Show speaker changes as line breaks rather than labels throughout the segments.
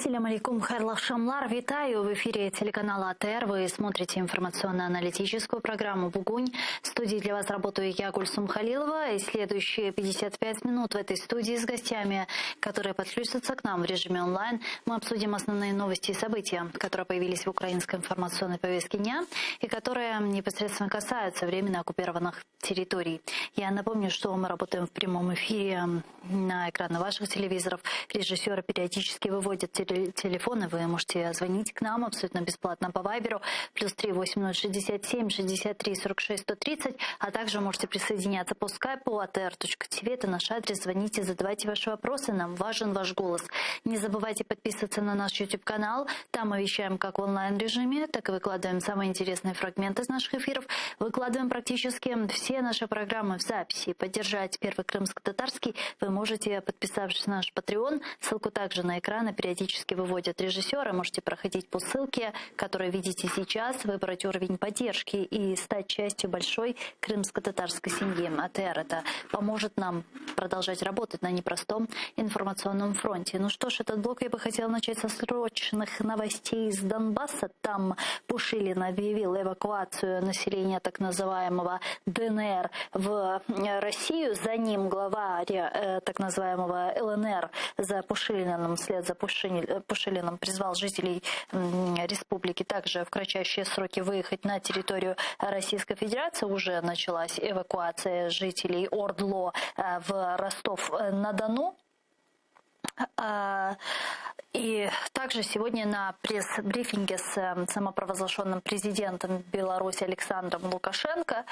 Ассаляму алейкум, хайрлах шамлар, витаю! В эфире телеканала АТР. Вы смотрите информационно-аналитическую программу «Бугунь». В студии для вас работаю я, Гульсум Халилова. И следующие 55 минут в этой студии с гостями, которые подключатся к нам в режиме онлайн, мы обсудим основные новости и события, которые появились в украинской информационной повестке дня и которые непосредственно касаются временно оккупированных территорий. Я напомню, что мы работаем в прямом эфире на экраны ваших телевизоров. Режиссеры периодически выводят телефоны, вы можете звонить к нам абсолютно бесплатно по Вайберу +3 8067 63 46 130, а также можете присоединяться по скайпу atr.tv, это наш адрес, звоните, задавайте ваши вопросы, нам важен ваш голос. Не забывайте подписываться на наш YouTube-канал, там мы вещаем как в онлайн-режиме, так и выкладываем самые интересные фрагменты из наших эфиров, выкладываем практически все наши программы в записи. Поддержать Первый Крымско-Татарский вы можете, подписавшись на наш Patreon, ссылку также на экраны периодически выводят режиссеры. Можете проходить по ссылке, которую видите сейчас, выбрать уровень поддержки и стать частью большой крымско-татарской семьи. АТР это поможет нам продолжать работать на непростом информационном фронте. Ну что ж, этот блок я бы хотела начать со срочных новостей из Донбасса. Там Пушилин объявил эвакуацию населения так называемого ДНР в Россию. За ним глава так называемого ЛНР за Пушилиным, вслед за Пушилиным призвал жителей республики также в кратчайшие сроки выехать на территорию Российской Федерации. Уже началась эвакуация жителей Ордло в Ростов-на-Дону. И также сегодня на пресс-брифинге с самопровозглашенным президентом Беларуси Александром Лукашенко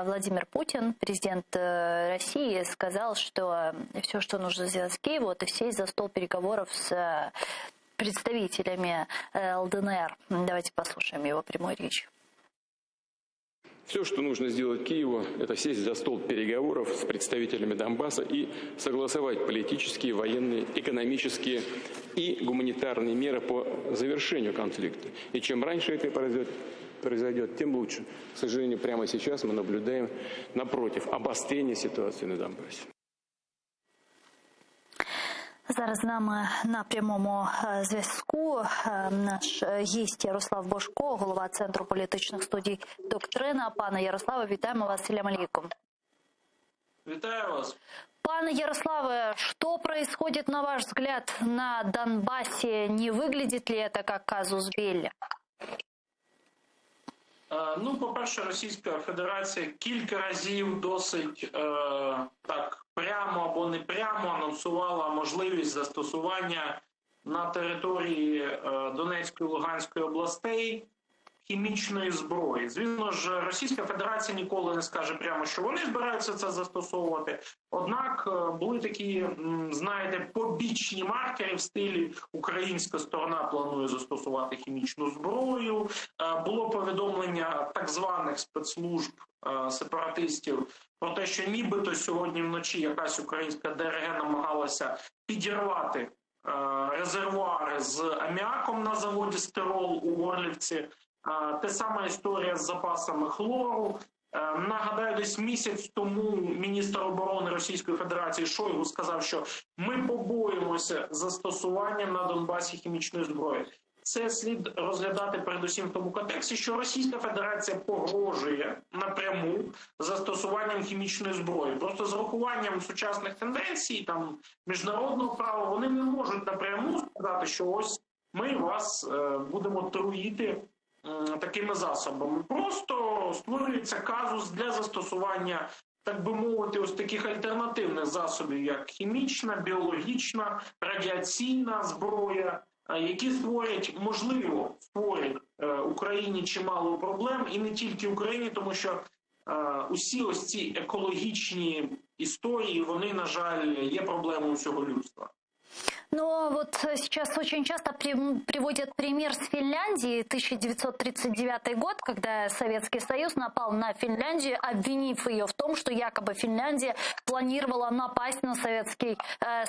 Владимир Путин, президент России, сказал, что все, что нужно сделать в Киеве, это сесть за стол переговоров с представителями ЛДНР. Давайте послушаем его прямую речь.
Все, что нужно сделать Киеву, это сесть за стол переговоров с представителями Донбасса и согласовать политические, военные, экономические и гуманитарные меры по завершению конфликта. И чем раньше это произойдет, тем лучше. К сожалению, прямо сейчас мы наблюдаем, напротив, обострение ситуации на Донбассе.
Зараз з нами на прямому зв'язку наш гість Ярослав Божко, голова Центру політичних студій «Доктрина». Пане Ярославе, вітаємо вас. Ассаляму алейкум.
Витаю вас.
Пане Ярославе, что происходит, на ваш взгляд, на Донбассе? Не выглядит ли это как казус белли?
Ну, по-перше, Російська Федерація кілька разів досить так прямо або не прямо анонсувала можливість застосування на території Донецької і Луганської областей хімічної зброї. Звісно ж, Російська Федерація ніколи не скаже прямо, що вони збираються це застосовувати. Однак були такі, знаєте, побічні маркери в стилі українська сторона планує застосувати хімічну зброю. Було повідомлення так званих спецслужб сепаратистів про те, що нібито сьогодні вночі якась українська ДРГ намагалася підірвати резервуари з аміаком на заводі «Стирол» у Горлівці. Те сама історія з запасами хлору. Нагадаю, десь місяць тому міністр оборони Російської Федерації Шойгу сказав, що ми побоїмося застосування на Донбасі хімічної зброї. Це слід розглядати передусім в тому контексті, що Російська Федерація погрожує напряму застосуванням хімічної зброї. Просто з урахуванням сучасних тенденцій, там, міжнародного права, вони не можуть напряму сказати, що ось ми вас будемо труїти такими засобами. Просто створюється казус для застосування, так би мовити, ось таких альтернативних засобів, як хімічна, біологічна, радіаційна зброя, які можливо створять Україні чимало проблем, і не тільки Україні, тому що усі ось ці екологічні історії, вони, на жаль, є проблемою всього людства.
Но вот сейчас очень часто приводят пример с Финляндии, 1939 год, когда Советский Союз напал на Финляндию, обвинив ее в том, что якобы Финляндия планировала напасть на Советский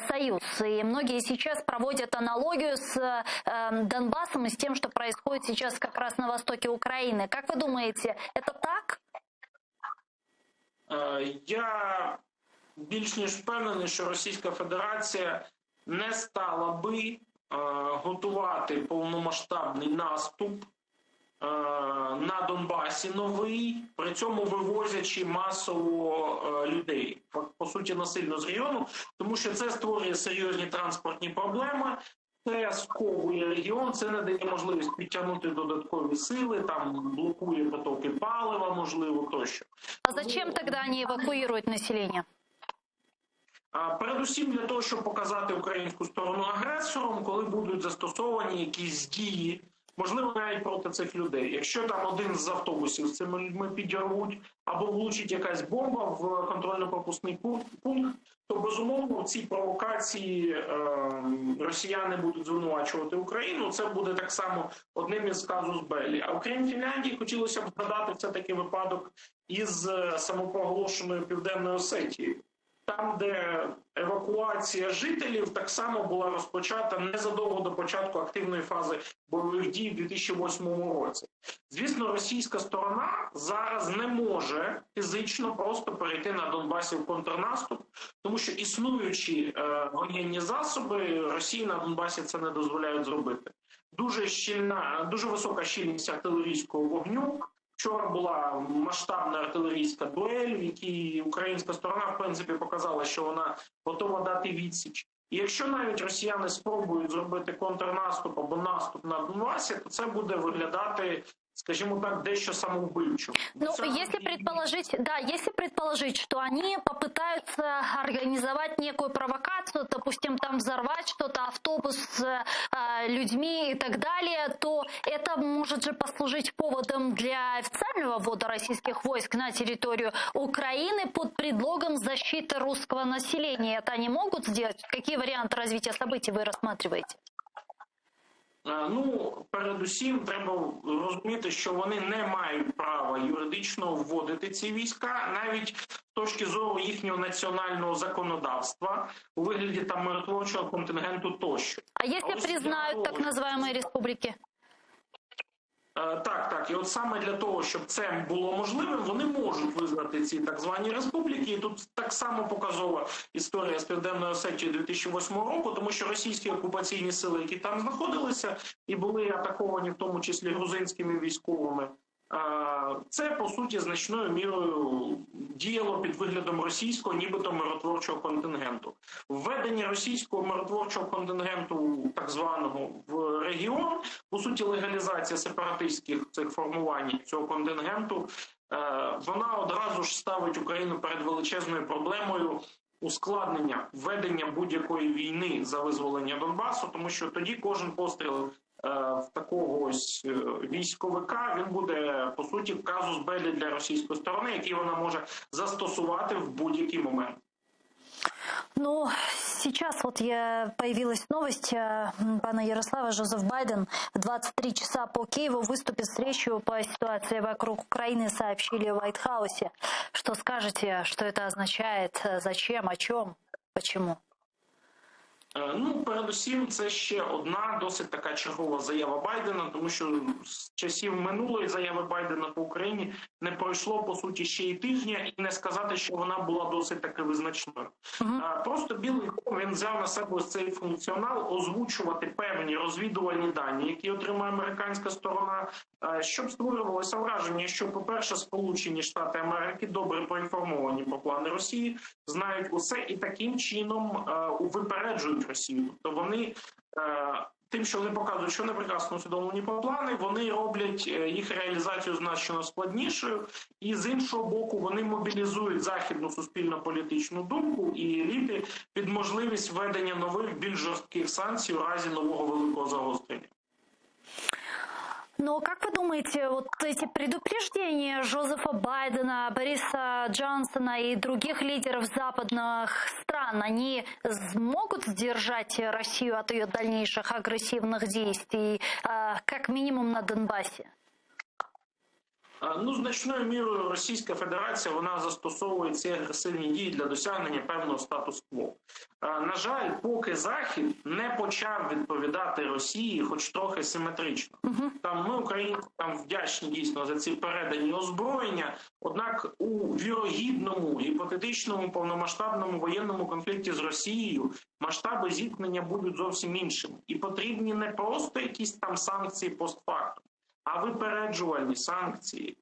Союз. И многие сейчас проводят аналогию с Донбассом и с тем, что происходит сейчас как раз на востоке Украины. Как вы думаете, это так?
Я більш ніж впевнений, що Російська Федерація не стала би готувати повномасштабний наступ на Донбасі новий, при цьому вивозячи масово людей, по суті, насильно з регіону, тому що це створює серйозні транспортні проблеми, це сковує регіон, це не дає можливість підтягнути додаткові сили, там блокує потоки палива, можливо, тощо.
А зачем тогда они эвакуируют население?
Передусім для того, щоб показати українську сторону агресором, коли будуть застосовані якісь дії, можливо, навіть проти цих людей. Якщо там один з автобусів з цими людьми підірвуть або влучить якась бомба в контрольно-пропускний пункт, то, безумовно, в цій провокації росіяни будуть звинувачувати Україну. Це буде так само одним із казус беллі. А окрім Фінляндії, хотілося б згадати все-таки випадок із самопроголошеною Південною Осетією. Там, де евакуація жителів так само була розпочата незадовго до початку активної фази бойових дій у 2008 році. Звісно, російська сторона зараз не може фізично просто перейти на Донбасі в контрнаступ, тому що існуючі воєнні засоби Росії на Донбасі це не дозволяють зробити. Дуже висока щільність артилерійського вогню. Вчора була масштабна артилерійська дуель, в якій українська сторона, в принципі, показала, що вона готова дати відсіч. І якщо навіть росіяни спробують зробити контрнаступ або наступ на Донбасі, то це буде виглядати, скажімо так, дещо самоубивчо.
Ну, если предположить, что они попытаются организовать некую провокацию, допустим, там взорвать что-то, автобус с людьми и так далее, то это может же послужить поводом для официального ввода российских войск на территорию Украины под предлогом защиты русского населения. Это они могут сделать? Какие варианты развития событий вы рассматриваете?
Ну, передусім, треба розуміти, що вони не мають права юридично вводити ці війська, навіть з точки зору їхнього національного законодавства, у вигляді там миротворчого контингенту тощо.
А якщо признають так називаємо республіки?
Так. І от саме для того, щоб це було можливим, вони можуть визнати ці так звані республіки. І тут так само показова історія з Південною Осетією 2008 року, тому що російські окупаційні сили, які там знаходилися і були атаковані в тому числі грузинськими військовими, це, по суті, значною мірою діяло під виглядом російського, нібито миротворчого контингенту. Введення російського миротворчого контингенту, так званого, в регіон, по суті, легалізація сепаратистських цих формувань цього контингенту, вона одразу ж ставить Україну перед величезною проблемою ускладнення введення будь-якої війни за визволення Донбасу, тому що тоді кожен постріл в такого ось військовика, він буде, по суті, казус беллі для російської сторони, який вона може застосувати в будь-який момент.
Ну, сейчас вот появилась новость пана Ярослава. Жозеф Байден в 23 часа по Киеву выступит с речью по ситуации вокруг Украины, сообщили в Уайт-хаусе. Что скажете, что это означает, зачем, о чем, почему?
Ну, передусім, це ще одна досить така чергова заява Байдена, тому що з часів минулої заяви Байдена по Україні не пройшло, по суті, ще й тижня, і не сказати, що вона була досить таки визначною. Просто Білий дом, він взяв на себе ось цей функціонал озвучувати певні розвідувальні дані, які отримає американська сторона, щоб створювалося враження, що, по-перше, Сполучені Штати Америки добре поінформовані про плани Росії, знають усе і таким чином випереджують Росію. Тобто вони тим, що вони показують, що вони прекрасно усвідомлені плани, вони роблять їх реалізацію значно складнішою, і з іншого боку вони мобілізують західну суспільно-політичну думку і еліти під можливість введення нових, більш жорстких санкцій у разі нового великого загострення.
Но как вы думаете, вот эти предупреждения Жозефа Байдена, Бориса Джонсона и других лидеров западных стран, они смогут сдержать Россию от ее дальнейших агрессивных действий, как минимум на Донбассе?
Значною мірою Російська Федерація вона застосовує ці агресивні дії для досягнення певного статус-кво. На жаль, поки Захід не почав відповідати Росії, хоч трохи симетрично. Ми, українці, вдячні дійсно за ці передані озброєння, однак у вірогідному, гіпотетичному, повномасштабному воєнному конфлікті з Росією масштаби зіткнення будуть зовсім іншими. І потрібні не просто якісь там санкції постфактум, а випереджувальні санкції.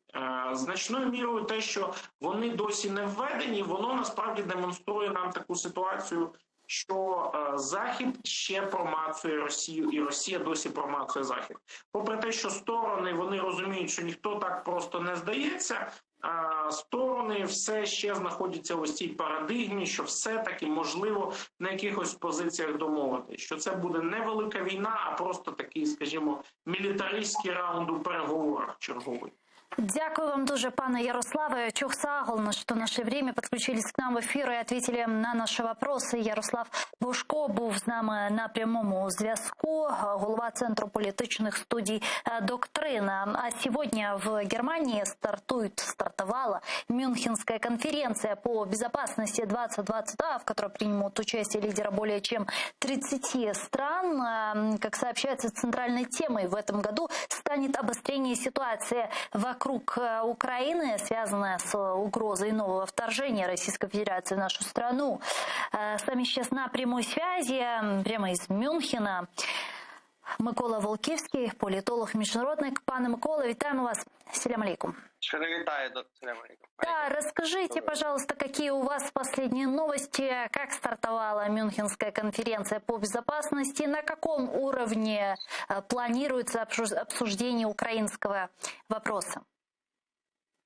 Значною мірою те, що вони досі не введені, воно насправді демонструє нам таку ситуацію, що Захід ще промацує Росію, і Росія досі промацує Захід. Попри те, що сторони, вони розуміють, що ніхто так просто не здається, сторони все ще знаходяться в ось цій парадигмі, що все-таки можливо на якихось позиціях домовитись, що це буде не велика війна, а просто такий, скажімо, мілітаристський раунд у переговорах черговий.
Дякую вам дуже, пане Ярославе. Чухсагол, что в наше время подключились к нам в эфир и ответили на наши вопросы. Ярослав Божко був з нами на прямому зв'язку, голова Центру політичних студій «Доктрина». А сегодня в Германии стартовала Мюнхенская конференция по безопасности 2020, в которой примут участие лидеры более чем 30 стран. Как сообщается, центральной темой в этом году станет обострение ситуации вокруг Украины, связанная с угрозой нового вторжения Российской Федерации в нашу страну. С нами сейчас на прямой связи, прямо из Мюнхена, Микола Волківський, політолог-міжнародник. Пане Микола, вітаємо вас. Селям алейкум.
Витаю, селям алейкум.
Да, расскажите, пожалуйста, какие у вас последние новости, как стартовала Мюнхенская конференция по безопасности, на каком уровне планируется обсуждение украинского вопроса?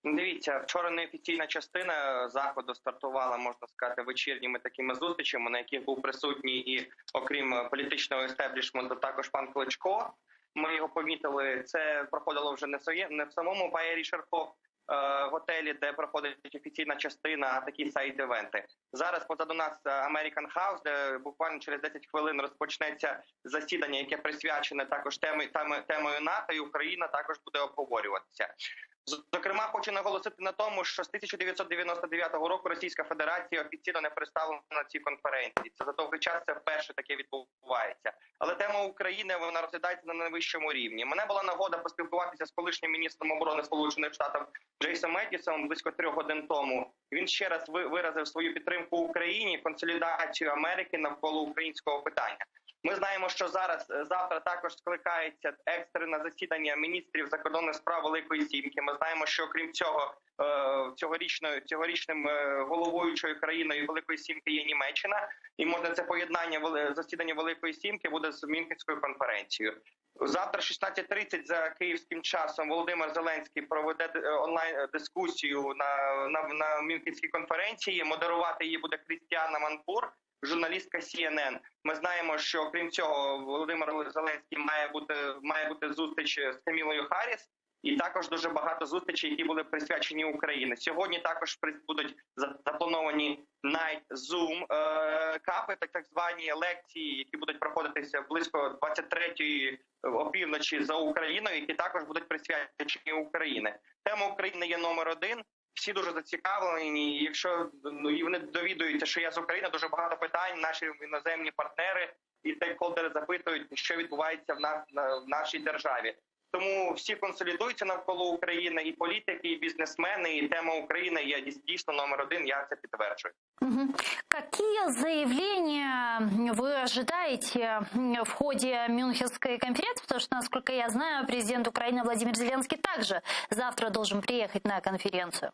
Дивіться, вчора неофіційна частина Заходу стартувала, можна сказати, вечірніми такими зустрічами, на яких був присутній і, окрім політичного естеблішменту, також пан Кличко. Ми його помітили, це проходило вже не в самому Байері Шерхоф готелі, де проходить офіційна частина, а такі сайт-івенти. Зараз позаду нас American House, де буквально через 10 хвилин розпочнеться засідання, яке присвячене також темою НАТО, і Україна також буде обговорюватися. Зокрема, хочу наголосити на тому, що з 1999 року Російська Федерація офіційно не представлена на цій конференції. Це за довгий час це вперше таке відбувається. Але тема України, вона розглядається на найвищому рівні. Мене була нагода поспілкуватися з колишнім міністром оборони Сполучених Штатів Джейсом Меттісом близько 3 годин тому. Він ще раз виразив свою підтримку Україні, консолідацію Америки навколо українського питання. Ми знаємо, що завтра також скликається екстрене засідання міністрів закордонних справ Великої Сімки. Ми знаємо, що окрім цього, цьогорічним головуючою країною Великої Сімки є Німеччина. І можна це поєднання засідання Великої Сімки буде з Мюнхенською конференцією. Завтра 16:30 за київським часом Володимир Зеленський проведе онлайн-дискусію на Мюнхенській конференції. Модерувати її буде Крістіана Манпур, журналістка CNN. Ми знаємо, що окрім цього Володимир Зеленський має бути зустріч з Камілою Харріс, і також дуже багато зустрічей, які були присвячені Україні. Сьогодні також будуть заплановані Night Zoom капи, так звані лекції, які будуть проходитися близько 23-ї опівночі за Україною, які також будуть присвячені Україні. Тема України є номер 1. Всі дуже зацікавлені, і якщо вони довідуються, що я з України, дуже багато питань наші іноземні партнери і стейкхолдери запитують, що відбувається в нашій державі. Тому всі консолідуються навколо України, і політики, і бізнесмени, і тема України є дійсно номер 1, я це підтверджую.
Какие заявления вы ожидаете в ходе Мюнхенской конференции? Потому что, насколько я знаю, президент Украины Владимир Зеленский также завтра должен приехать на конференцию.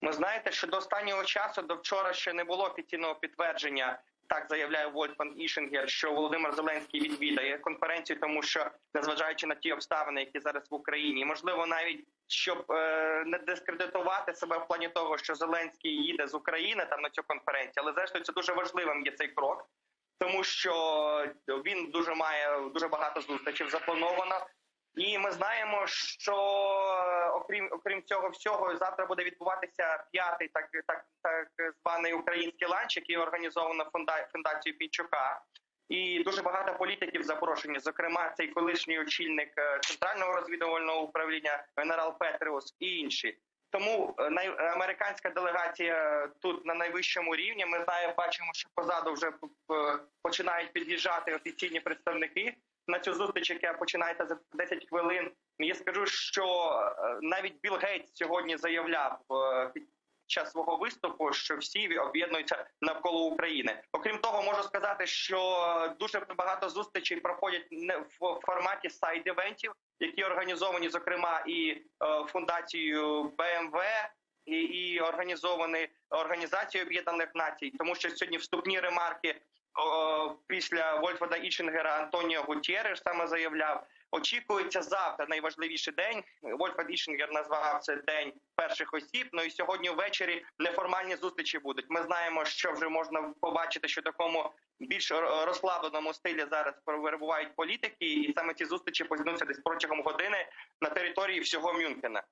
Ви знаєте, що до останнього часу, до вчора ще не було офіційного підтвердження, так заявляє Вольфганг Ішингер, що Володимир Зеленський відвідає конференцію, тому що, незважаючи на ті обставини, які зараз в Україні, можливо, навіть щоб не дискредитувати себе в плані того, що Зеленський їде з України там на цю конференцію, але зрештою це дуже важливим є цей крок, тому що він має дуже багато зустрічей заплановано. І ми знаємо, що окрім цього всього, завтра буде відбуватися 5-й так званий український ланч, який організовано фундацією Пінчука. І дуже багато політиків запрошені, зокрема цей колишній очільник Центрального розвідувального управління генерал Петріус і інші. Тому американська делегація тут на найвищому рівні. Ми бачимо, що позаду вже починають під'їжджати офіційні представники на цю зустріч, яка починається за 10 хвилин. Я скажу, що навіть Білл Гейтс сьогодні заявляв під час свого виступу, що всі об'єднуються навколо України. Окрім того, можу сказати, що дуже багато зустрічей проходять в форматі сайд-івентів, які організовані, зокрема, і фундацією БМВ, і організовані Організацією Об'єднаних Націй, тому що сьогодні вступні ремарки після Вольфгана Ішінгера Антоніо Гутєреш саме заявляв. Очікується завтра найважливіший день. Вольфганг Ішінгер назвав це день перших осіб. Ну і сьогодні ввечері неформальні зустрічі будуть. Ми знаємо, що вже можна побачити, що в такому більш розслабленому стилі зараз перебувають політики, і саме ці зустрічі почнуться десь протягом години на території всього Мюнхена.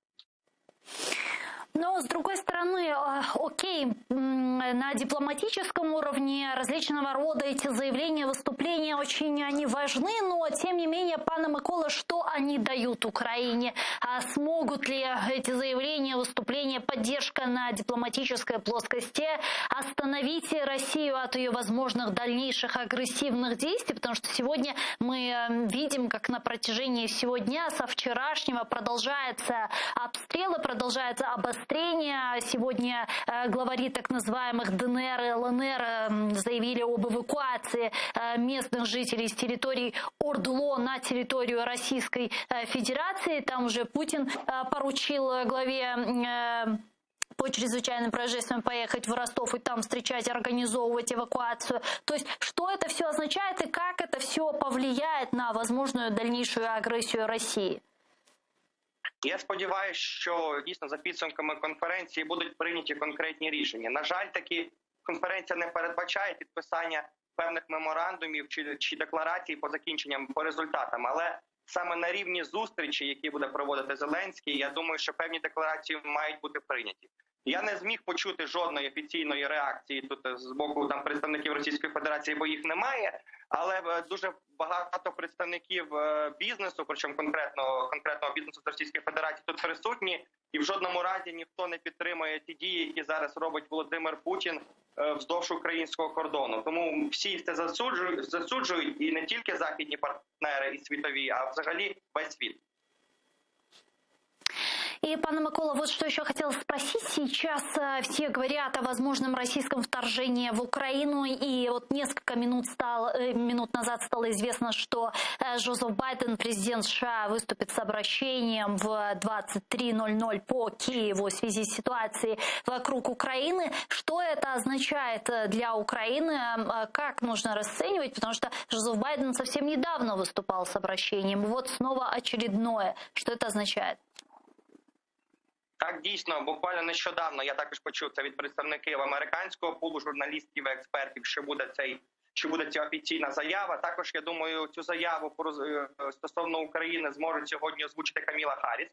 Но, с другой стороны, окей, на дипломатическом уровне различного рода эти заявления, выступления очень они важны, но, тем не менее, пане Микола, что они дают Украине? А смогут ли эти заявления, выступления, поддержка на дипломатической плоскости остановить Россию от ее возможных дальнейших агрессивных действий? Потому что сегодня мы видим, как на протяжении всего дня, со вчерашнего продолжаются обстрелы, продолжается обострение. Сегодня главари так называемых ДНР и ЛНР заявили об эвакуации местных жителей с территории ОРДЛО на территорию Российской Федерации. Там уже Путин поручил главе по чрезвычайным происшествиям поехать в Ростов и там встречать, организовывать эвакуацию. То есть, что это все означает и как это все повлияет на возможную дальнейшую агрессию России?
Я сподіваюся, що дійсно за підсумками конференції будуть прийняті конкретні рішення. На жаль, такі конференція не передбачає підписання певних меморандумів чи декларацій по закінченням, по результатам. Але саме на рівні зустрічі, які буде проводити Зеленський, я думаю, що певні декларації мають бути прийняті. Я не зміг почути жодної офіційної реакції тут з боку представників Російської Федерації, бо їх немає. Але дуже багато представників бізнесу, причому конкретного бізнесу з Російської Федерації тут присутні, і в жодному разі ніхто не підтримує ті дії, які зараз робить Володимир Путін вздовж українського кордону. Тому всі це засуджують, і не тільки західні партнери і світові, а взагалі весь світ.
И, пане Микола, вот что еще хотела спросить. Сейчас все говорят о возможном российском вторжении в Украину. И вот несколько минут назад стало известно, что Джозеф Байден, президент США, выступит с обращением в 23:00 по Киеву в связи с ситуацией вокруг Украины. Что это означает для Украины? Как нужно расценивать? Потому что Джозеф Байден совсем недавно выступал с обращением. Вот снова очередное. Что это означает?
Так, дійсно, буквально нещодавно я також почув це від представників американського пулу журналістів і експертів, що буде ця офіційна заява. Також, я думаю, цю заяву стосовно України зможе сьогодні озвучити Каміла Харріс.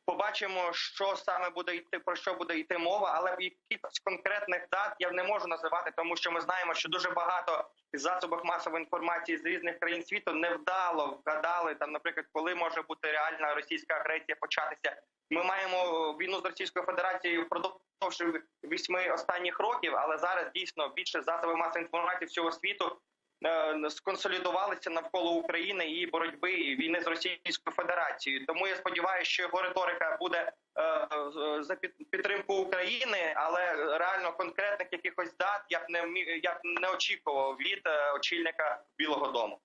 Побачимо, що саме буде йти, про що буде йти мова, але якихось конкретних дат я не можу називати, тому що ми знаємо, що дуже багато засобів масової інформації з різних країн світу невдало вгадали, там, наприклад, коли може бути реальна російська агресія початися. Ми маємо війну з Російською Федерацією впродовж 8 останніх років, але зараз дійсно більше засобів масової інформації всього світу сконсолідувалися навколо України і боротьби, і війни з Російською Федерацією. Тому я сподіваюся, що його риторика буде за підтримку України, але реально конкретних якихось дат я б не очікував від очільника Білого дому.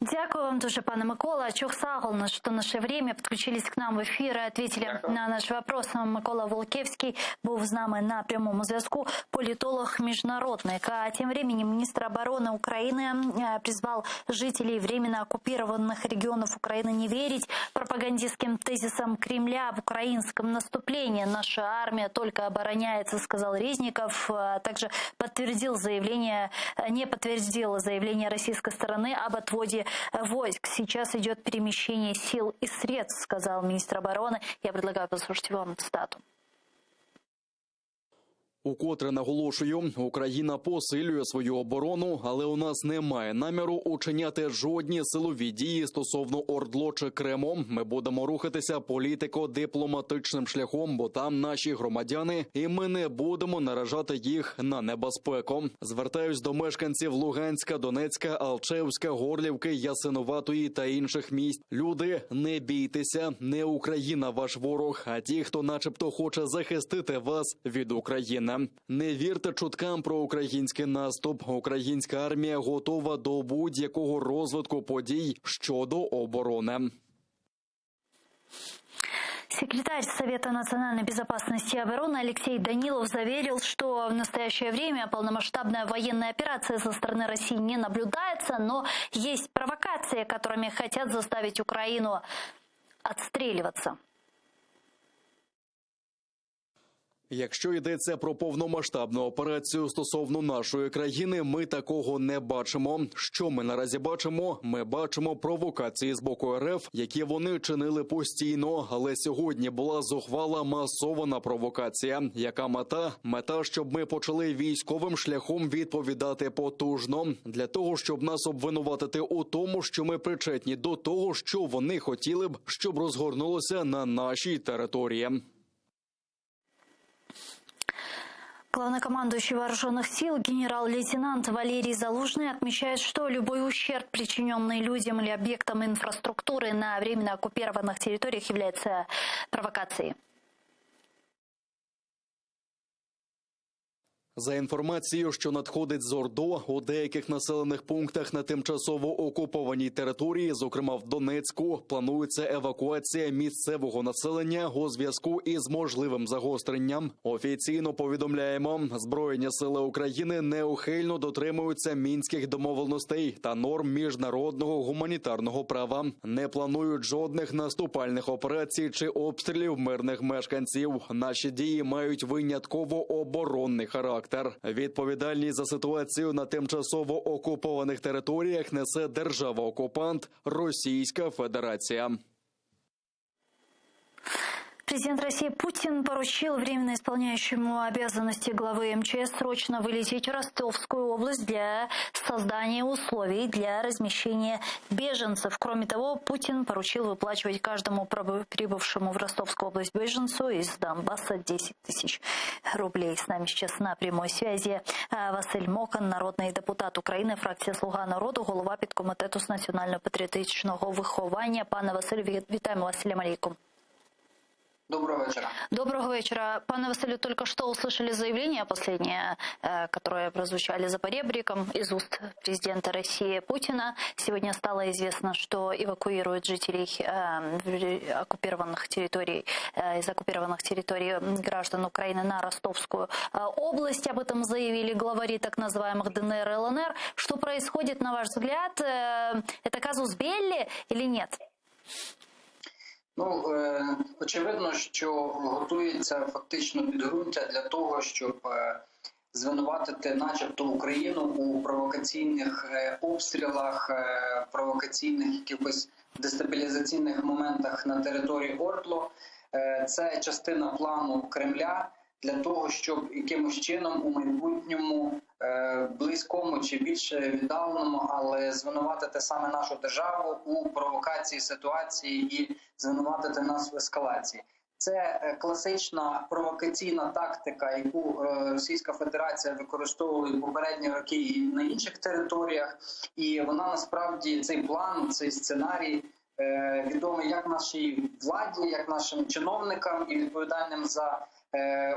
Дякую вам дуже, пане Микола. Чухсагол, что наше время. Подключились к нам в эфир и ответили на наш вопрос. Микола Волкевский був з нами на прямому зв'язку, политолог-международник. А тем временем министр обороны Украины призвал жителей временно оккупированных регионов Украины не верить пропагандистским тезисам Кремля в украинском наступлении. Наша армия только обороняется, сказал Резников. Также не подтвердил заявление российской стороны об отводе войск. Сейчас идет перемещение сил и средств, сказал министр обороны. Я предлагаю послушать вам цитату.
Укотре наголошую, Україна посилює свою оборону, але у нас немає наміру учиняти жодні силові дії стосовно ОРДЛО чи Криму. Ми будемо рухатися політико-дипломатичним шляхом, бо там наші громадяни, і ми не будемо наражати їх на небезпеку. Звертаюсь до мешканців Луганська, Донецька, Алчевська, Горлівки, Ясинуватої та інших міст. Люди, не бійтеся, не Україна ваш ворог, а ті, хто начебто хоче захистити вас від України. Не вірте чуткам про український наступ. Українська армія готова до будь-якого розвитку подій щодо оборони.
Секретарь Совета национальной безопасности и обороны Алексей Данилов заверил, что в настоящее время полномасштабная военная операция со стороны России не наблюдается, но есть провокации, которыми хотят заставить Украину отстреливаться.
Якщо йдеться про повномасштабну операцію стосовно нашої країни, ми такого не бачимо. Що ми наразі бачимо? Ми бачимо провокації з боку РФ, які вони чинили постійно, але сьогодні була зухвала масована провокація. Яка мета? Мета, щоб ми почали військовим шляхом відповідати потужно. Для того, щоб нас обвинуватити у тому, що ми причетні до того, що вони хотіли б, щоб розгорнулося на нашій території.
Главнокомандующий Вооруженных сил генерал-лейтенант Валерий Залужный отмечает, что любой ущерб, причиненный людям или объектам инфраструктуры на временно оккупированных территориях, является провокацией.
За інформацією, що надходить з ОРДО, у деяких населених пунктах на тимчасово окупованій території, зокрема в Донецьку, планується евакуація місцевого населення у зв'язку із можливим загостренням. Офіційно повідомляємо, Збройні сили України неухильно дотримуються мінських домовленостей та норм міжнародного гуманітарного права. Не планують жодних наступальних операцій чи обстрілів мирних мешканців. Наші дії мають винятково оборонний характер. Відповідальність за ситуацію на тимчасово окупованих територіях несе держава-окупант Російська Федерація.
Президент России Путин поручил временно исполняющему обязанности главы МЧС срочно вылететь в Ростовскую область для создания условий для размещения беженцев. Кроме того, Путин поручил выплачивать каждому прибывшему в Ростовскую область беженцу из Донбасса 10 тысяч рублей. С нами сейчас на прямой связи Василь Мокан, народний депутат України, фракція «Слуга народу», голова підкомітету з національно-патріотичного виховання. Пане Василю, вітаємо вас. Ассаляму алейкум.
Доброго вечера.
Доброго вечера. Пане Василию, только что услышали заявление последнее, которое прозвучали за поребриком из уст президента России Путина. Сегодня стало известно, что эвакуируют жителей оккупированных территорий, из оккупированных территорий граждан Украины на Ростовскую область. Об этом заявили главари так называемых ДНР и ЛНР. Что происходит, на ваш взгляд? Это казус белли или нет?
Очевидно, що готується фактично підґрунтя для того, щоб звинуватити начебто Україну у провокаційних обстрілах, провокаційних якихось дестабілізаційних моментах на території ОРДЛО. Це частина плану Кремля для того, щоб якимось чином у майбутньому близькому чи більш віддаленому, але звинуватити саме нашу державу у провокації ситуації і звинуватити нас в ескалації. Це класична провокаційна тактика, яку Російська Федерація використовувала і попередні роки і на інших територіях. І вона насправді, цей план, цей сценарій відомий як нашій владі, як нашим чиновникам і відповідальним за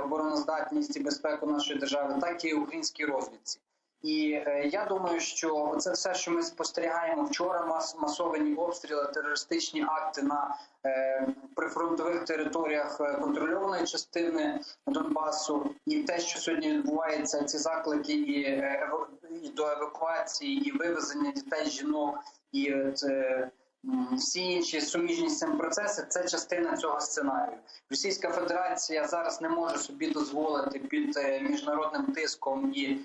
обороноздатність і безпеку нашої держави, так і українській розвідці. І я думаю, що це все, що ми спостерігаємо вчора, масовані обстріли, терористичні акти на прифронтових територіях контрольованої частини Донбасу, і те, що сьогодні відбувається, ці заклики і до евакуації, і вивезення дітей, жінок, і всі інші суміжні з цим процеси – це частина цього сценарію. Російська Федерація зараз не може собі дозволити під міжнародним тиском і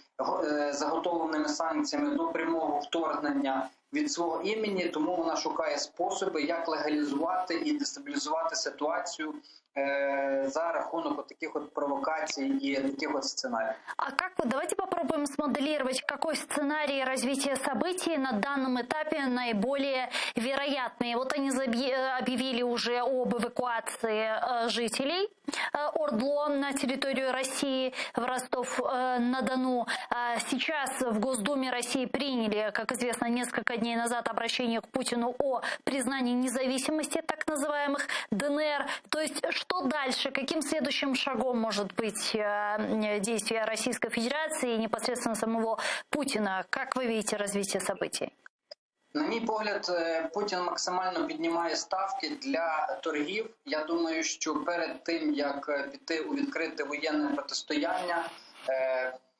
заготовленими санкціями до прямого вторгнення від свого імені, тому вона шукає способи, як легалізувати і дестабілізувати ситуацію за рахунок таких от провокацій и таких вот сценариев.
А как давайте попробуем смоделировать, какой сценарий развития событий на данном этапе наиболее вероятный? Вот они объявили уже об эвакуации жителей ОРДЛО на территорию России в Ростов-на-Дону. Сейчас в Госдуме России приняли, как известно, несколько дней назад обращение к Путину о признании независимости так называемых ДНР. То есть что дальше? Каким следующим шагом может быть действие Российской Федерации и непосредственно самого Путина? Как вы видите развитие событий?
На мій погляд, Путін максимально піднімає ставки для торгів. Я думаю, що перед тим, як піти у відкрите воєнне протистояння,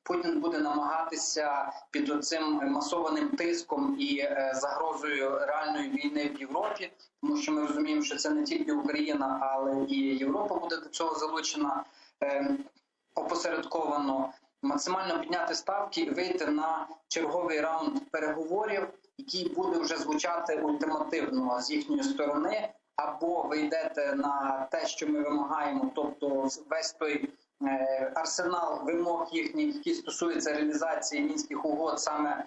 Путін буде намагатися під оцим масованим тиском і загрозою реальної війни в Європі, тому що ми розуміємо, що це не тільки Україна, але і Європа буде до цього залучена опосередковано, максимально підняти ставки і вийти на черговий раунд переговорів, який буде вже звучати ультимативно з їхньої сторони, або ви йдете на те, що ми вимагаємо, тобто весь той арсенал вимог їхніх, які стосуються реалізації Мінських угод саме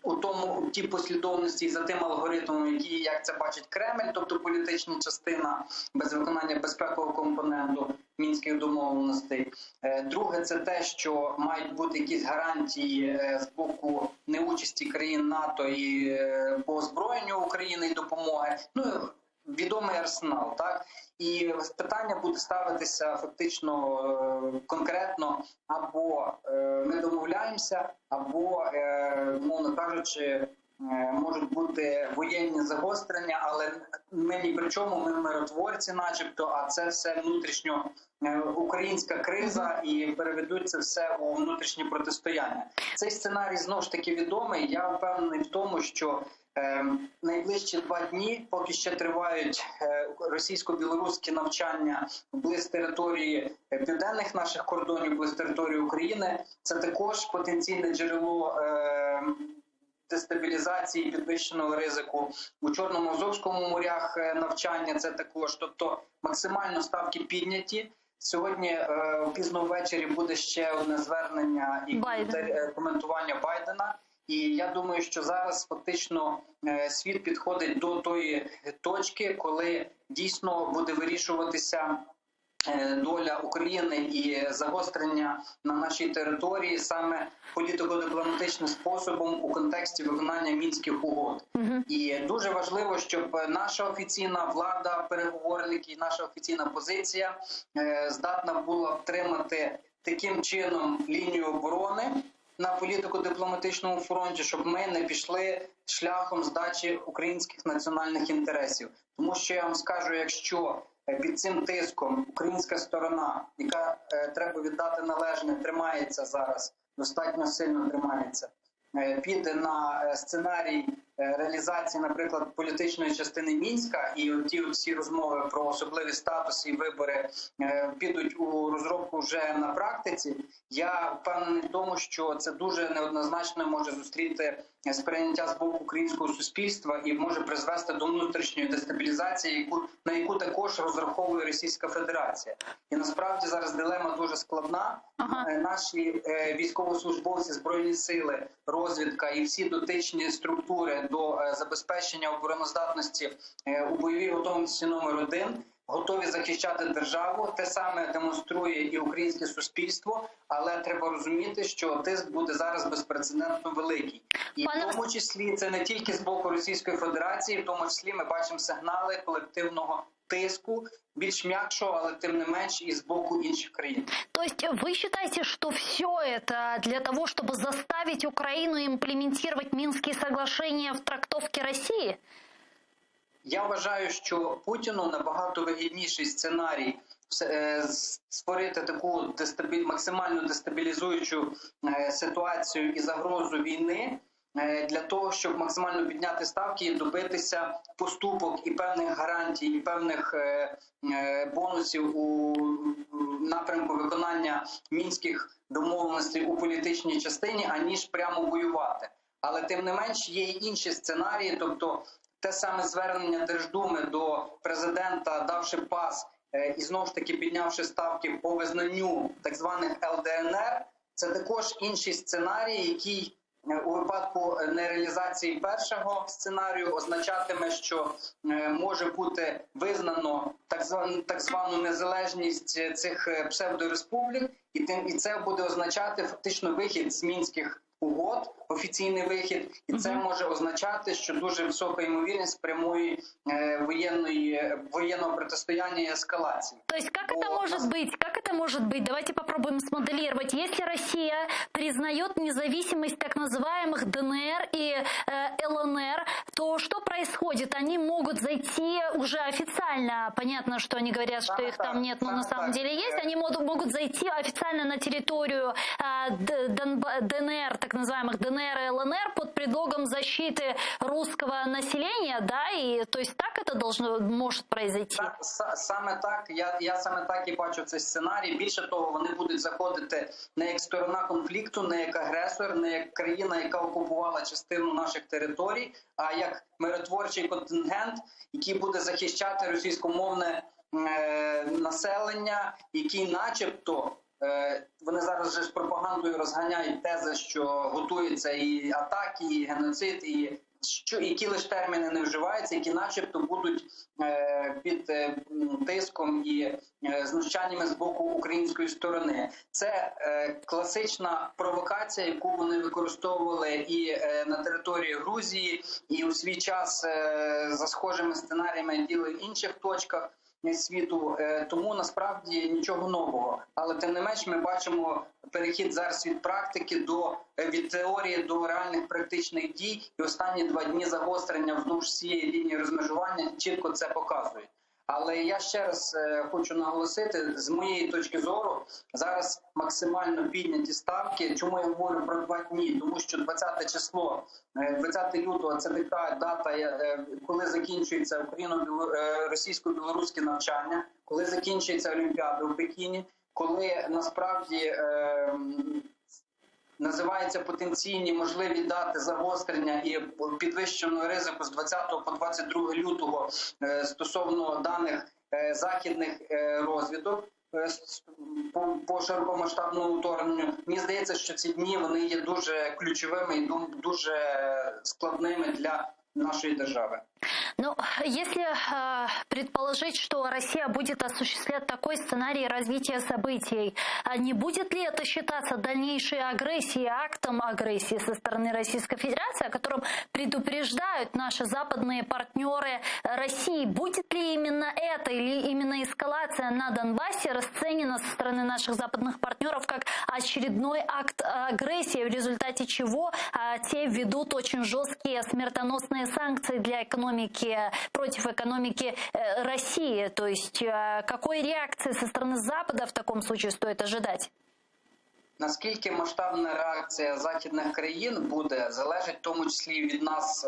у тій послідовності і за тим алгоритмом, який, як це бачить Кремль, тобто політична частина без виконання безпекового компоненту Мінських домовленостей. Друге, це те, що мають бути якісь гарантії з боку неучасті країн НАТО і по озброєнню України і допомоги. Ну, відомий арсенал, так? І питання буде ставитися фактично конкретно, або ми домовляємося, або, мовно кажучи, можуть бути воєнні загострення, але ми ні при чому, ми миротворці начебто, а це все внутрішньо українська криза і переведуть це все у внутрішнє протистояння. Цей сценарій знову ж таки відомий. Я впевнений в тому, що найближчі 2 дні, поки ще тривають російсько-білоруські навчання близь території південних наших кордонів, близь території України, це також потенційне джерело дестабілізації, підвищеного ризику. У Чорному, Азовському морях навчання це також. Тобто максимально ставки підняті. Сьогодні пізно ввечері буде ще одне звернення і коментування Байдена. І я думаю, що зараз фактично світ підходить до тої точки, коли дійсно буде вирішуватися доля України і загострення на нашій території саме політико-дипломатичним способом у контексті виконання Мінських угод. І дуже важливо, щоб наша офіційна влада, переговорники і наша офіційна позиція здатна була втримати таким чином лінію оборони на політико-дипломатичному фронті, щоб ми не пішли шляхом здачі українських національних інтересів. Тому що я вам скажу, якщо під цим тиском українська сторона, яка, треба віддати належне, тримається зараз, достатньо сильно тримається, піде на сценарій реалізації, наприклад, політичної частини Мінська, і ті всі розмови про особливі статуси і вибори підуть у розробку вже на практиці, я впевнений в тому, що це дуже неоднозначно може зустріти сприйняття з боку українського суспільства і може призвести до внутрішньої дестабілізації, на яку також розраховує Російська Федерація. І насправді зараз дилема дуже складна. Наші військовослужбовці, Збройні сили, розвідка і всі дотичні структури до забезпечення обороноздатності у бойовій готовності номер 1 готові захищати державу. Те саме демонструє і українське суспільство, але треба розуміти, що тиск буде зараз безпрецедентно великий. І в тому числі це не тільки з боку Російської Федерації, в тому числі ми бачимо сигнали колективного тиску, більш м'якшого, але тим не менш і з боку інших країн.
То есть вы считаете, что все это для того, чтобы заставить Украину имплементировать Минские соглашения в трактовке России?
Я вважаю, що Путіну набагато вигідніший сценарій створити таку максимально дестабілізуючу ситуацію і загрозу війни для того, щоб максимально підняти ставки і добитися поступок і певних гарантій, і певних бонусів у напрямку виконання мінських домовленостей у політичній частині, аніж прямо воювати. Але тим не менш є й інші сценарії, тобто те саме звернення Держдуми до президента, давши пас і знову ж таки піднявши ставки по визнанню так званих ЛДНР, це також інший сценарій, який у випадку нереалізації першого сценарію означатиме, що може бути визнано так звану незалежність цих псевдореспублік, і це буде означати фактично вихід з Мінських угод, офіційний вихід, і це може означати, що дуже висока ймовірність прямої воєнного протистояння и эскалации.
То есть как это может быть? Как это может быть? Давайте попробуем смоделировать. Если Россия признает независимость так называемых ДНР и ЛНР, то что происходит? Они могут зайти уже официально. Понятно, что они говорят, что их там нет, но на самом деле есть. Они могут зайти официально на территорию ДНР, так называемых ДНР и ЛНР под предлогом защиты русского населения, да, и то есть так это может произойти?
Саме так, я саме так і бачу цей сценарій. Більше того, вони будуть заходити не як сторона конфлікту, не як агресор, не як країна, яка окупувала частину наших територій, а як миротворчий контингент, який буде захищати російськомовне населення, який начебто вони зараз вже з пропагандою розганяють тези, що готуються і атаки, і геноцид, і які лише терміни не вживаються, які начебто будуть під тиском і знущаннями з боку української сторони. Це класична провокація, яку вони використовували і на території Грузії, і у свій час за схожими сценаріями діли в інших точках світу, тому насправді нічого нового. Але тим не менш ми бачимо перехід зараз від практики від теорії до реальних практичних дій, і останні 2 дні загострення вздовж всієї лінії розмежування чітко це показують. Але я ще раз хочу наголосити, з моєї точки зору, зараз максимально підняті ставки. Чому я говорю про 2 дні? Тому що 20 число, 20 лютого – це така дата, коли закінчується російсько-білоруське навчання, коли закінчується Олімпіада у Пекіні, коли насправді називаються потенційні можливі дати загострення і підвищеного ризику з 20 по 22 лютого стосовно даних західних розвідок по широкомасштабному вторгненню. Мені здається, що ці дні вони є дуже ключовими і дуже складними для нашей державы.
Ну, если предположить, что Россия будет осуществлять такой сценарий развития событий, не будет ли это считаться дальнейшей агрессией, актом агрессии со стороны Российской Федерации, о котором предупреждают наши западные партнеры России? Будет ли именно это или именно эскалация на Донбассе расценена со стороны наших западных партнеров как очередной акт агрессии, в результате чего те введут очень жесткие смертоносные санкции для экономики, против экономики России? То есть какой реакции со стороны Запада в таком случае стоит ожидать?
Наскільки масштабна реакція західних країн буде, залежить в тому числі від нас,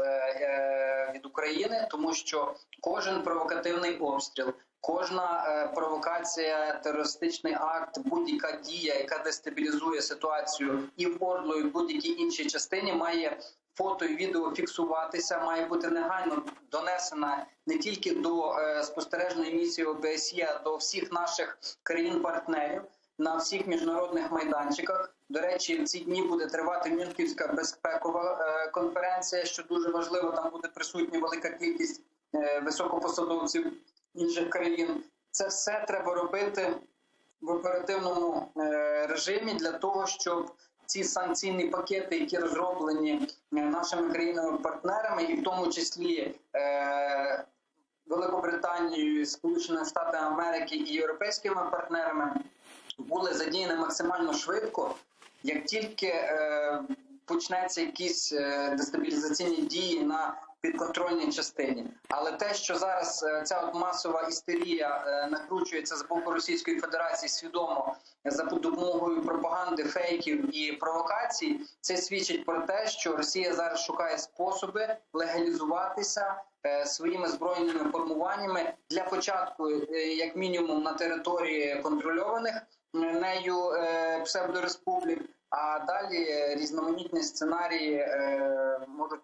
від України, тому що кожен провокативний обстріл, кожна провокація, терористичний акт, будь-яка дія, яка дестабілізує ситуацію і в Ордлу, і в будь-якій іншій частині, має фото і відео фіксуватися, має бути негайно донесена не тільки до спостережної місії ОБСЄ, а до всіх наших країн-партнерів на всіх міжнародних майданчиках. До речі, в ці дні буде тривати Мюнхенська безпекова конференція, що дуже важливо, там буде присутня велика кількість високопосадовців інших країн. Це все треба робити в оперативному режимі для того, щоб ці санкційні пакети, які розроблені нашими країнами-партнерами, і в тому числі Великобританією, Сполученими Штатами Америки і європейськими партнерами, були задіяні максимально швидко, як тільки почнеться якісь дестабілізаційні дії на підконтрольній частині. Але те, що зараз ця от масова істерія накручується з боку Російської Федерації свідомо за допомогою пропаганди, фейків і провокацій, це свідчить про те, що Росія зараз шукає способи легалізуватися своїми збройними формуваннями для початку, як мінімум, на території контрольованих нею псевдореспублік, а далі різноманітні сценарії можуть,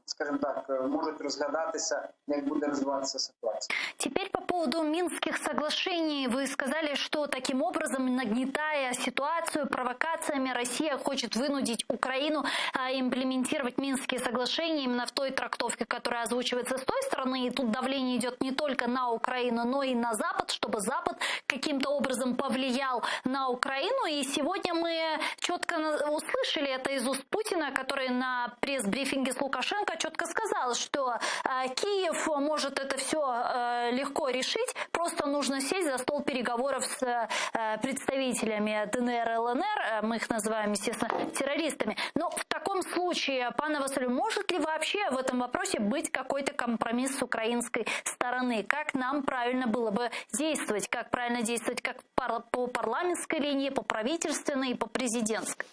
скажем так, можуть розглядатися, як буде розвиватися ситуація.
Теперь по поводу Минских соглашений. Вы сказали, что таким образом, нагнетая ситуацию, провокациями, Россия хочет вынудить Украину имплементировать Минские соглашения именно в той трактовке, которая озвучивается с той стороны. И тут давление идет не только на Украину, но и на Запад, чтобы Запад каким-то образом повлиял на Украину. И сегодня мы четко услышали это из уст Путина, который на пресс-брифинге с Лукашенко четко сказал, что Киев может это все легко решить, просто нужно сесть за стол переговоров с представителями ДНР и ЛНР, мы их называем, естественно, террористами. Но в таком случае, пане Василю, может ли вообще в этом вопросе быть какой-то компромисс с украинской стороны? Как нам правильно было бы действовать? Как правильно действовать как по парламентской линии, по правительственной и по президентской?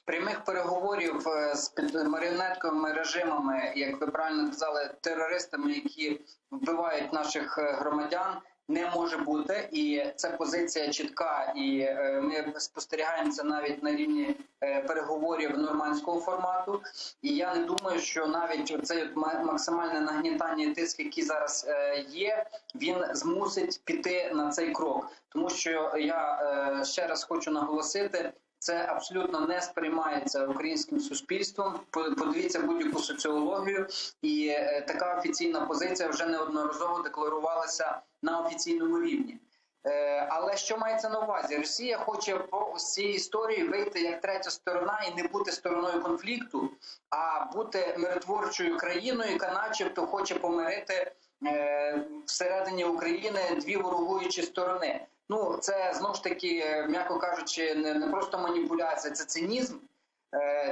Прямих переговорів з маріонетковими режимами, як ви правильно казали, терористами, які вбивають наших громадян, не може бути. І це позиція чітка, і ми спостерігаємо це навіть на рівні переговорів нормандського формату. І я не думаю, що навіть цей максимальне нагнітання і тиск, який зараз є, він змусить піти на цей крок. Тому що я ще раз хочу наголосити, це абсолютно не сприймається українським суспільством. Подивіться будь-яку соціологію. І така офіційна позиція вже неодноразово декларувалася на офіційному рівні. Але що мається на увазі? Росія хоче з цієї історії вийти як третя сторона і не бути стороною конфлікту, а бути миротворчою країною, яка начебто хоче помирити всередині України дві ворогуючі сторони. Це, знову ж таки, м'яко кажучи, не просто маніпуляція, це цинізм,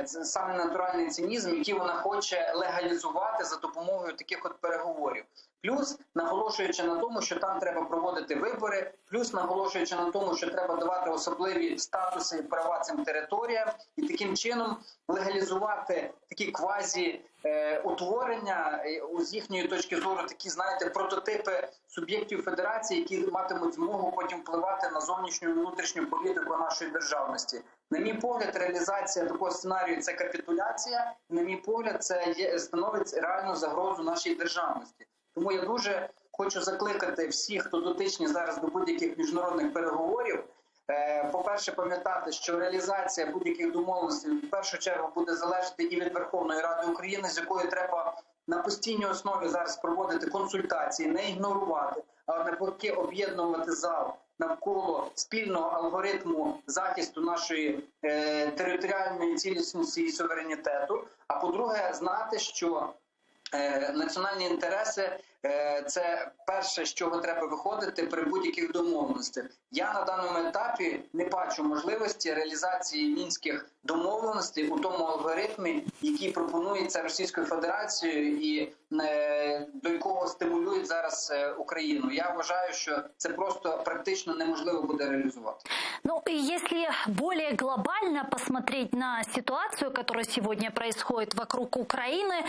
це саме натуральний цинізм, який вона хоче легалізувати за допомогою таких от переговорів. Плюс наголошуючи на тому, що там треба проводити вибори, плюс наголошуючи на тому, що треба давати особливі статуси і права цим територіям, і таким чином легалізувати такі квазі-утворення, з їхньої точки зору, такі, знаєте, прототипи суб'єктів федерації, які матимуть змогу потім впливати на зовнішню і внутрішню політику нашої державності. На мій погляд, реалізація такого сценарію – це капітуляція, на мій погляд, це становить реальну загрозу нашій державності. Тому я дуже хочу закликати всіх, хто дотичні зараз до будь-яких міжнародних переговорів, по-перше, пам'ятати, що реалізація будь-яких домовленостей в першу чергу буде залежати і від Верховної Ради України, з якою треба на постійній основі зараз проводити консультації, не ігнорувати, а навпаки об'єднувати зал навколо спільного алгоритму захисту нашої територіальної цілісності і суверенітету. А по-друге, знати, що національні інтереси – це перше, з чого треба виходити при будь-яких домовленостях. Я на даному етапі не бачу можливості реалізації мінських домовленостей у тому алгоритмі, який пропонується Російською Федерацією і до якого стимулюють зараз Україну. Я вважаю, що це просто практично неможливо буде реалізувати.
Если более глобально посмотреть на ситуацию, которая сегодня происходит вокруг Украины,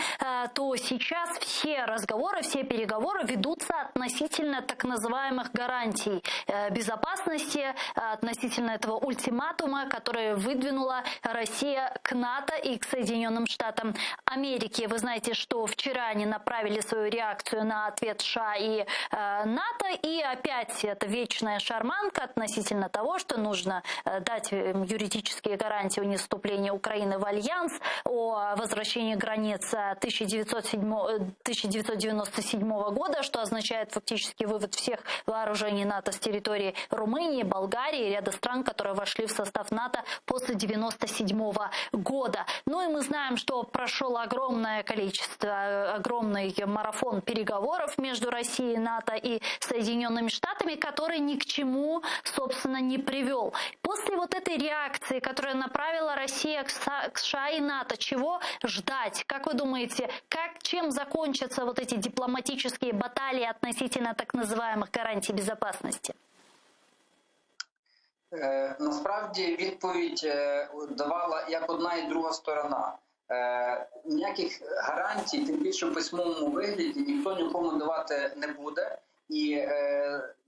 то сейчас все разговоры, все переговоры ведутся относительно так называемых гарантий безопасности, относительно этого ультиматума, который выдвинула Россия к НАТО и к Соединенным Штатам Америки. Вы знаете, что вчера они направили свою реакцию на ответ США и НАТО, и опять это вечная шарманка относительно того, что нужно дать юридические гарантии о невступлении Украины в Альянс, о возвращении границ 1997 года, что означает фактически вывод всех вооружений НАТО с территории Румынии, Болгарии и ряда стран, которые вошли в состав НАТО после 1997 года. И мы знаем, что прошел огромный марафон переговоров между Россией, НАТО и Соединенными Штатами, который ни к чему, собственно, не привел. После вот этой реакции, которую направила Россия к США и НАТО, чего ждать? Как вы думаете, чем закончатся вот эти дипломатические баталии относительно так называемых гарантий безопасности?
Насправді відповідь давала як одна і друга сторона. Ніяких гарантій, тим більше в письмовому вигляді, ніхто нікому давати не буде. І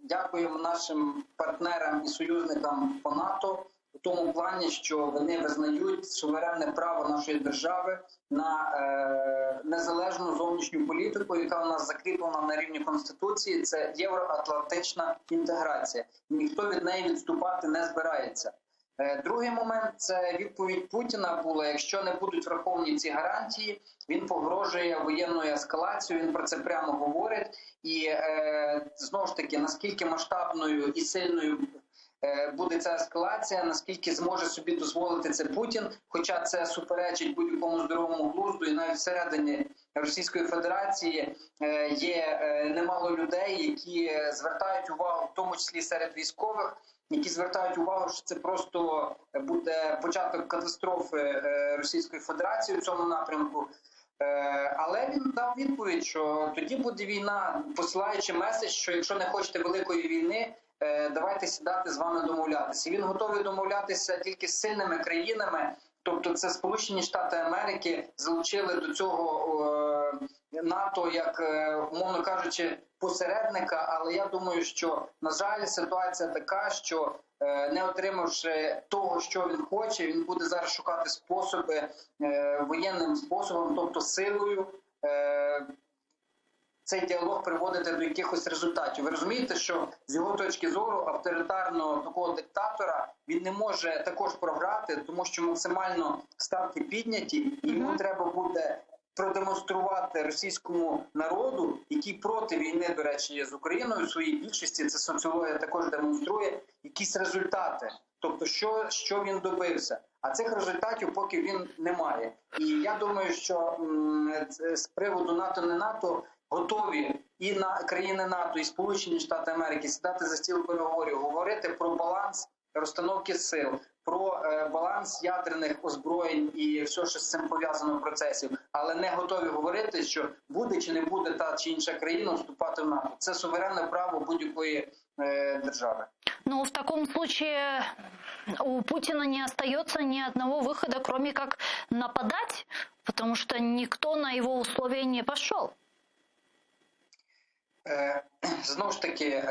дякуємо нашим партнерам і союзникам по НАТО, у тому плані, що вони визнають суверенне право нашої держави на незалежну зовнішню політику, яка у нас закріплена на рівні Конституції. Це євроатлантична інтеграція. Ніхто від неї відступати не збирається. Другий момент – це відповідь Путіна була, якщо не будуть враховані ці гарантії, він погрожує воєнною ескалацією, він про це прямо говорить. І знову ж таки, наскільки масштабною і сильною буде ця ескалація, наскільки зможе собі дозволити це Путін, хоча це суперечить будь-якому здоровому глузду, і навіть всередині Російської Федерації є немало людей, які звертають увагу, в тому числі серед військових, які звертають увагу, що це просто буде початок катастрофи Російської Федерації у цьому напрямку. Але він дав відповідь, що тоді буде війна, посилаючи меседж, що якщо не хочете великої війни, давайте сідати з вами домовлятися. І він готовий домовлятися тільки з сильними країнами, тобто це Сполучені Штати Америки залучили до цього НАТО як, умовно кажучи, посередника, але я думаю, що, на жаль, ситуація така, що не отримавши того, що він хоче, він буде зараз шукати способи воєнним способом, тобто силою, цей діалог приводити до якихось результатів. Ви розумієте, що з його точки зору авторитарного такого диктатора він не може також програти, тому що максимально ставки підняті, і йому треба буде продемонструвати російському народу, який проти війни, до речі, є з Україною, в своїй більшості, це соціологія також демонструє, якісь результати. Тобто, що він добився. А цих результатів поки він не має. І я думаю, що з приводу НАТО-не НАТО готові і на країни НАТО, і Сполучені Штати Америки сідати за стіл переговорів, говорити про баланс розстановки сил, про баланс ядерних озброєнь і все, що з цим пов'язано в процесі, але не готові говорити, що буде чи не буде та чи інша країна вступати в НАТО. Це суверенне право будь-якої держави.
Ну, в таком случае у Путина не остается ни одного выхода, кроме как нападать, потому что никто на его условия не пошел.
Знову ж таки,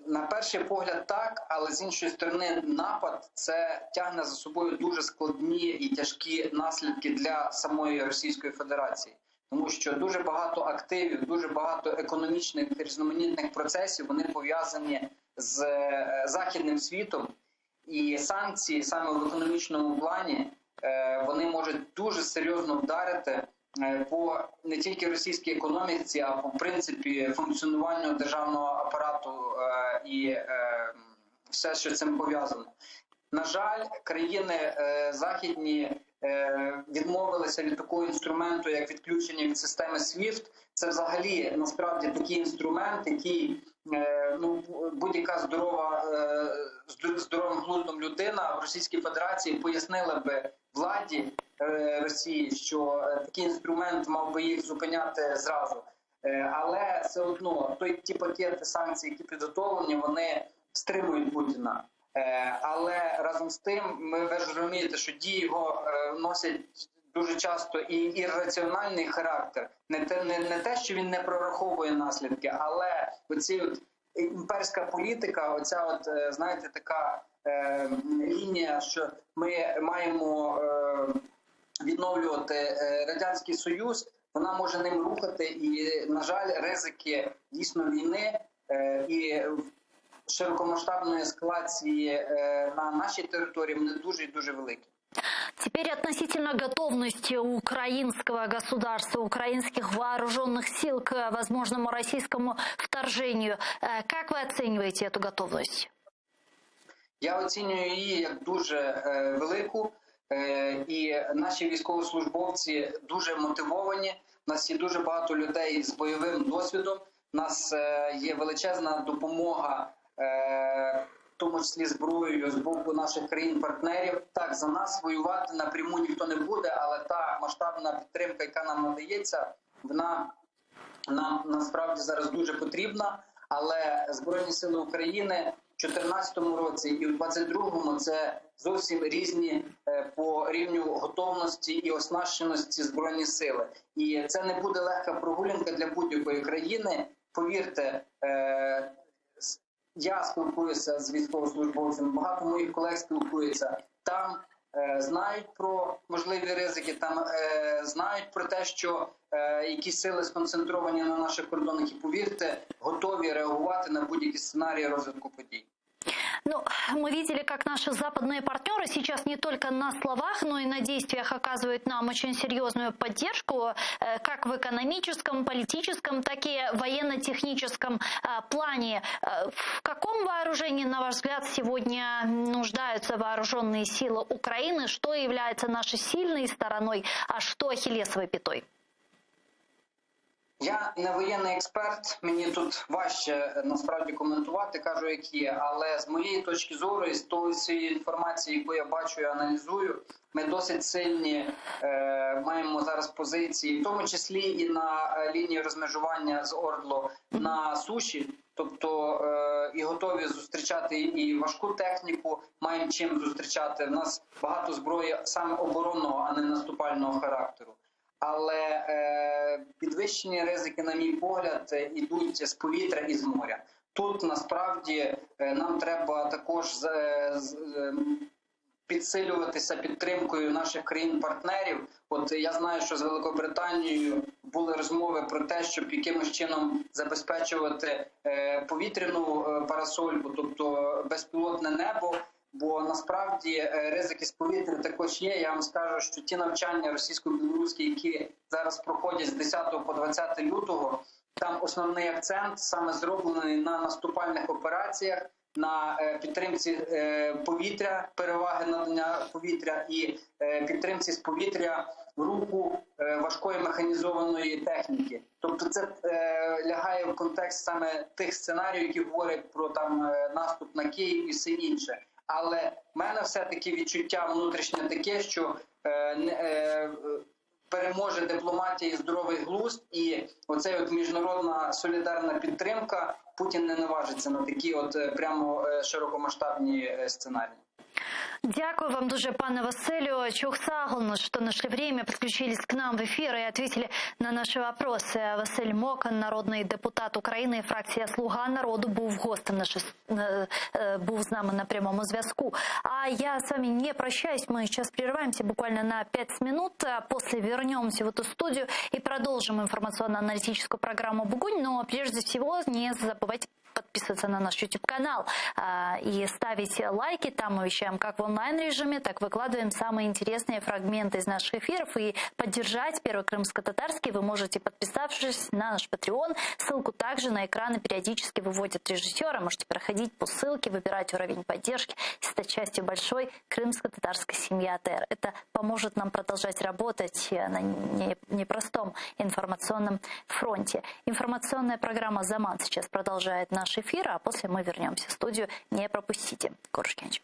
на перший погляд так, але з іншої сторони напад – це тягне за собою дуже складні і тяжкі наслідки для самої Російської Федерації. Тому що дуже багато активів, дуже багато економічних різноманітних процесів, вони пов'язані з західним світом. І санкції саме в економічному плані, вони можуть дуже серйозно вдарити по не тільки російській економіці, а по принципі функціонуванню державного апарату і все, що з цим пов'язано. На жаль, країни західні відмовилися від такого інструменту, як відключення від системи SWIFT. Це взагалі насправді такий інструмент, який будь-яка здоровим глуздом людина в Російській Федерації пояснила би владі Росії, що такий інструмент мав би їх зупиняти зразу. Але все одно ті пакети санкцій, які підготовлені, вони стримують Путіна. Але разом з тим, ви ж розумієте, що дії його носять дуже часто і ірраціональний характер. Не те, що він не прораховує наслідки, але оці імперська політика, оця знаєте, така лінія, що ми маємо відновлювати Радянський Союз, вона може ним рухати, і, на жаль, ризики дійсно війни і широкомасштабной эскалации на нашей территории дуже и дуже велики.
Теперь относительно готовности украинского государства, украинских вооруженных сил к возможному российскому вторжению. Как вы оцениваете эту готовность?
Я оцінюю її як дуже велику, і наші військовослужбовці дуже мотивовані. У нас є дуже багато людей з бойовим досвідом. У нас є величезна допомога, в тому числі зброєю з боку наших країн-партнерів. Так, за нас воювати напряму ніхто не буде, але та масштабна підтримка, яка нам надається, вона нам насправді зараз дуже потрібна. Але Збройні Сили України в 2014 році і в 2022 це зовсім різні по рівню готовності і оснащеності Збройні Сили. І це не буде легка прогулянка для будь-якої країни. Повірте, я спілкуюся з військовослужбовцями, багато моїх колег спілкуються. Там знають про можливі ризики, там знають про те, що якісь сили сконцентровані на наших кордонах і, повірте, готові реагувати на будь-які сценарії розвитку подій.
Ну, мы видели, как наши западные партнеры сейчас не только на словах, но и на действиях оказывают нам очень серьезную поддержку, как в экономическом, политическом, так и военно-техническом плане. В каком вооружении, на ваш взгляд, сегодня нуждаются вооруженные силы Украины? Что является нашей сильной стороной, а что ахиллесовой пятой?
Я не воєнний експерт, мені тут важче насправді коментувати, кажу, як є, але з моєї точки зору і з тої інформації, яку я бачу і аналізую, ми досить сильні маємо зараз позиції, в тому числі і на лінії розмежування з ОРДЛО на суші, тобто і готові зустрічати і важку техніку, маємо чим зустрічати. У нас багато зброї саме оборонного, а не наступального характеру. Але підвищені ризики, на мій погляд, ідуть з повітря і з моря. Тут, насправді, нам треба також підсилюватися підтримкою наших країн-партнерів. От я знаю, що з Великобританією були розмови про те, щоб якимось чином забезпечувати повітряну парасольку, тобто безпілотне небо. Бо насправді ризики з повітря також є. Я вам скажу, що ті навчання російсько-білоруські, які зараз проходять з 10 по 20 лютого, там основний акцент саме зроблений на наступальних операціях, на підтримці повітря, переваги надання повітря і підтримці з повітря руху важкої механізованої техніки. Тобто це лягає в контекст саме тих сценаріїв, які говорять про там наступ на Київ і все інше. Але в мене все-таки відчуття внутрішнє таке, що переможе дипломатія і здоровий глузд, і оцей от міжнародна солідарна підтримка, Путін не наважиться на такі от прямо широкомасштабні сценарії.
Дякую вам дуже, пане Василю. Чухсаглну, что нашли время, подключились к нам в эфир и ответили на наши вопросы. Василь Мокан, народний депутат України, фракція «Слуга народу», був гостем був з нами на прямому зв'язку. А я с вами не прощаюсь, мы сейчас прерываемся буквально на 5 минут, а после вернемся в эту студию и продолжим информационно-аналитическую программу «Бугунь». Но прежде всего не забывайте подписываться на наш YouTube-канал и ставить лайки. Там мы вещаем как в онлайн-режиме, так выкладываем самые интересные фрагменты из наших эфиров. И поддержать Первый Крымско-Татарский вы можете, подписавшись на наш Patreon. Ссылку также на экраны периодически выводят режиссеры. Можете проходить по ссылке, выбирать уровень поддержки и стать частью большой крымско-татарской семьи АТР. Это поможет нам продолжать работать на непростом информационном фронте. Информационная программа «Заман» сейчас продолжает наш эфир, а после мы вернемся в студию. Не пропустите. Корушкевич.